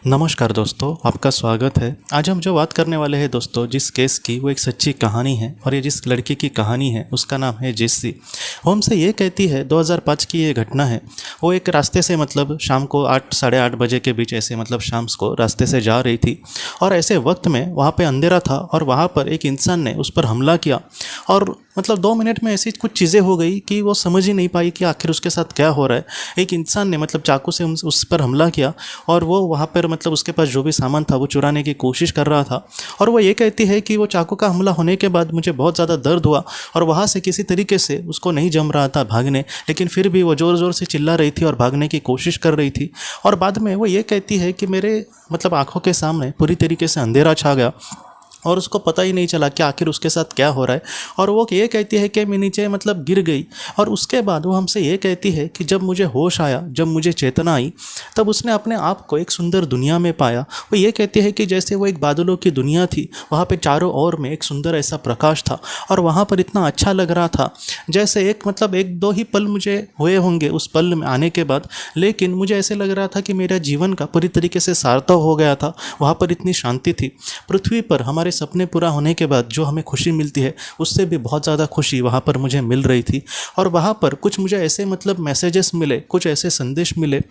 नमस्कार दोस्तों, आपका स्वागत है। आज हम जो बात करने वाले हैं दोस्तों, जिस केस की वो एक सच्ची कहानी है और ये जिस लड़की की कहानी है उसका नाम है जेस्सी। वो हमसे ये कहती है 2005 की ये घटना है। वो एक रास्ते से मतलब शाम को 8 साढ़े 8 बजे के बीच ऐसे मतलब शाम को रास्ते से जा रही थी और ऐसे वक्त में वहाँ पे अंधेरा था और वहाँ पर एक इंसान ने उस पर हमला किया और मतलब 2 मिनट में ऐसी कुछ चीज़ें हो गई कि वो समझ ही नहीं पाई कि आखिर उसके साथ क्या हो रहा है। एक इंसान ने मतलब चाकू से उस पर हमला किया और वो वहाँ पर मतलब उसके पास जो भी सामान था वो चुराने की कोशिश कर रहा था। और वो ये कहती है कि वो चाकू का हमला होने के बाद मुझे बहुत ज़्यादा दर्द हुआ और वहाँ से किसी तरीके से उसको नहीं जम रहा था भागने, लेकिन फिर भी वो ज़ोर ज़ोर से चिल्ला रही थी और भागने की कोशिश कर रही थी। और बाद में वो ये कहती है कि मेरे मतलब आंखों के सामने पूरी तरीके से अंधेरा छा गया और उसको पता ही नहीं चला कि आखिर उसके साथ क्या हो रहा है। और वो ये कहती है कि मैं नीचे मतलब गिर गई। और उसके बाद वो हमसे ये कहती है कि जब मुझे होश आया, जब मुझे चेतना आई, तब उसने अपने आप को एक सुंदर दुनिया में पाया। वो ये कहती है कि जैसे वो एक बादलों की दुनिया थी, वहाँ पे चारों ओर में एक सुंदर ऐसा प्रकाश था और वहाँ पर इतना अच्छा लग रहा था जैसे एक मतलब 1-2 ही पल मुझे हुए होंगे उस पल में आने के बाद, लेकिन मुझे ऐसे लग रहा था कि मेरा जीवन का पूरी तरीके से सार्थक हो गया था। वहाँ पर इतनी शांति थी। पृथ्वी पर हमारे सपने पूरा होने के बाद जो हमें खुशी मिलती है उससे भी बहुत ज़्यादा खुशी वहाँ पर मुझे मिल रही थी। और वहाँ पर कुछ मुझे ऐसे मतलब मैसेजेस मिले, कुछ ऐसे संदेश मिले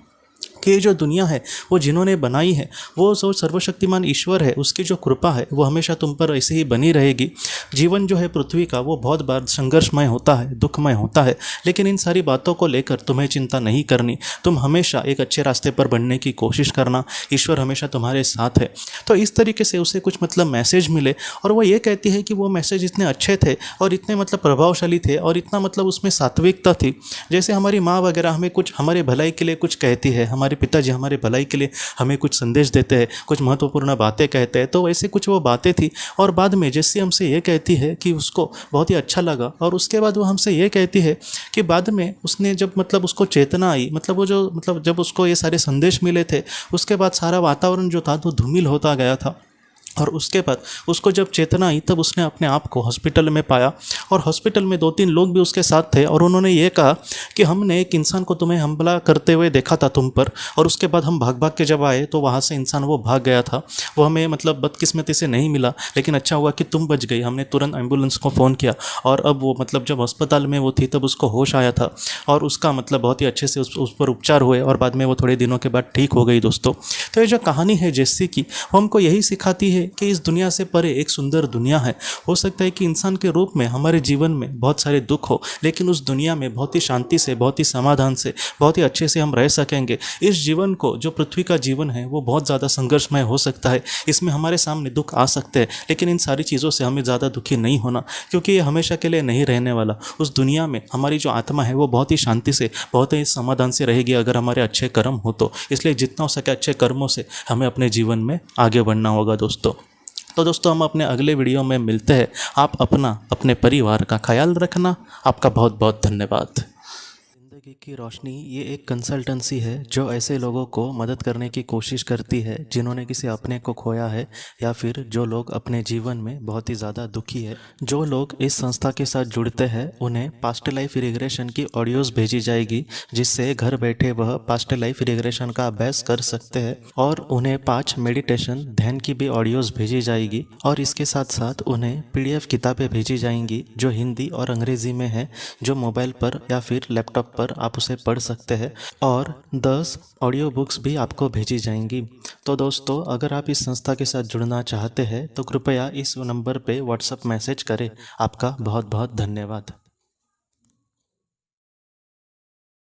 कि ये जो दुनिया है वो जिन्होंने बनाई है, वो जो सर्वशक्तिमान ईश्वर है, उसकी जो कृपा है वो हमेशा तुम पर ऐसे ही बनी रहेगी। जीवन जो है पृथ्वी का वो बहुत बार संघर्षमय होता है, दुखमय होता है, लेकिन इन सारी बातों को लेकर तुम्हें चिंता नहीं करनी। तुम हमेशा एक अच्छे रास्ते पर बढ़ने की कोशिश करना, ईश्वर हमेशा तुम्हारे साथ है। तो इस तरीके से उसे कुछ मतलब मैसेज मिले और वो ये कहती है कि वो मैसेज इतने अच्छे थे और इतने मतलब प्रभावशाली थे और इतना मतलब उसमें सात्विकता थी। जैसे हमारी माँ वगैरह हमें कुछ हमारे भलाई के लिए कुछ कहती है, हमारे पिताजी हमारे भलाई के लिए हमें कुछ संदेश देते हैं, कुछ महत्वपूर्ण बातें कहते हैं, तो वैसे कुछ वो बातें थी। और बाद में जैसे हमसे ये कहती है कि उसको बहुत ही अच्छा लगा और उसके बाद वो हमसे ये कहती है कि बाद में उसने जब मतलब उसको चेतना आई, मतलब वो जो मतलब जब उसको ये सारे संदेश मिले थे, उसके बाद सारा वातावरण जो था वो धूमिल होता गया था। और उसके बाद उसको जब चेतना आई तब उसने अपने आप को हॉस्पिटल में पाया और हॉस्पिटल में 2-3 लोग भी उसके साथ थे और उन्होंने ये कहा कि हमने एक इंसान को तुम्हें हमला करते हुए देखा था तुम पर, और उसके बाद हम भाग भाग के जब आए तो वहाँ से इंसान वो भाग गया था। वो हमें मतलब बदकिस्मती से नहीं मिला, लेकिन अच्छा हुआ कि तुम बच गई। हमने तुरंत एम्बुलेंस को फ़ोन किया और अब वो मतलब जब अस्पताल में वो थी तब उसको होश आया था और उसका मतलब बहुत ही अच्छे से उस पर उपचार हुए और बाद में वो थोड़े दिनों के बाद ठीक हो गई दोस्तों। तो ये जो कहानी है जेस्सी की, वो हमको यही सिखाती है कि इस दुनिया से परे एक सुंदर दुनिया है। हो सकता है कि इंसान के रूप में हमारे जीवन में बहुत सारे दुख हो, लेकिन उस दुनिया में बहुत ही शांति से, बहुत ही समाधान से, बहुत ही अच्छे से हम रह सकेंगे। इस जीवन को, जो पृथ्वी का जीवन है, वो बहुत ज़्यादा संघर्षमय हो सकता है। इसमें हमारे सामने दुख आ सकते हैं, लेकिन इन सारी चीज़ों से हमें ज़्यादा दुखी नहीं होना, क्योंकि ये हमेशा के लिए नहीं रहने वाला। उस दुनिया में हमारी जो आत्मा है वो बहुत ही शांति से, बहुत ही समाधान से रहेगी अगर हमारे अच्छे कर्म हो तो। इसलिए जितना हो सके अच्छे कर्मों से हमें अपने जीवन में आगे बढ़ना होगा दोस्तों। तो दोस्तों, हम अपने अगले वीडियो में मिलते हैं। आप अपना, अपने परिवार का ख्याल रखना। आपका बहुत बहुत धन्यवाद। ज़िंदगी की रोशनी ये एक कंसल्टेंसी है जो ऐसे लोगों को मदद करने की कोशिश करती है जिन्होंने किसी अपने को खोया है या फिर जो लोग अपने जीवन में बहुत ही ज़्यादा दुखी है। जो लोग इस संस्था के साथ जुड़ते हैं उन्हें पास्ट लाइफ रिग्रेशन की ऑडियोज़ भेजी जाएगी, जिससे घर बैठे वह पास्ट लाइफ रिग्रेशन का अभ्यास कर सकते हैं। और उन्हें 5 मेडिटेशन ध्यान की भी ऑडियोज़ भेजी जाएगी और इसके साथ साथ उन्हें PDF किताबें भेजी जाएंगी जो हिंदी और अंग्रेज़ी में है, जो मोबाइल पर या फिर लैपटॉप पर आप उसे पढ़ सकते हैं। और 10 ऑडियो बुक्स भी आपको भेजी जाएंगी। तो दोस्तों, अगर आप इस संस्था के साथ जुड़ना चाहते हैं तो कृपया इस नंबर पे व्हाट्सएप मैसेज करें। आपका बहुत बहुत धन्यवाद।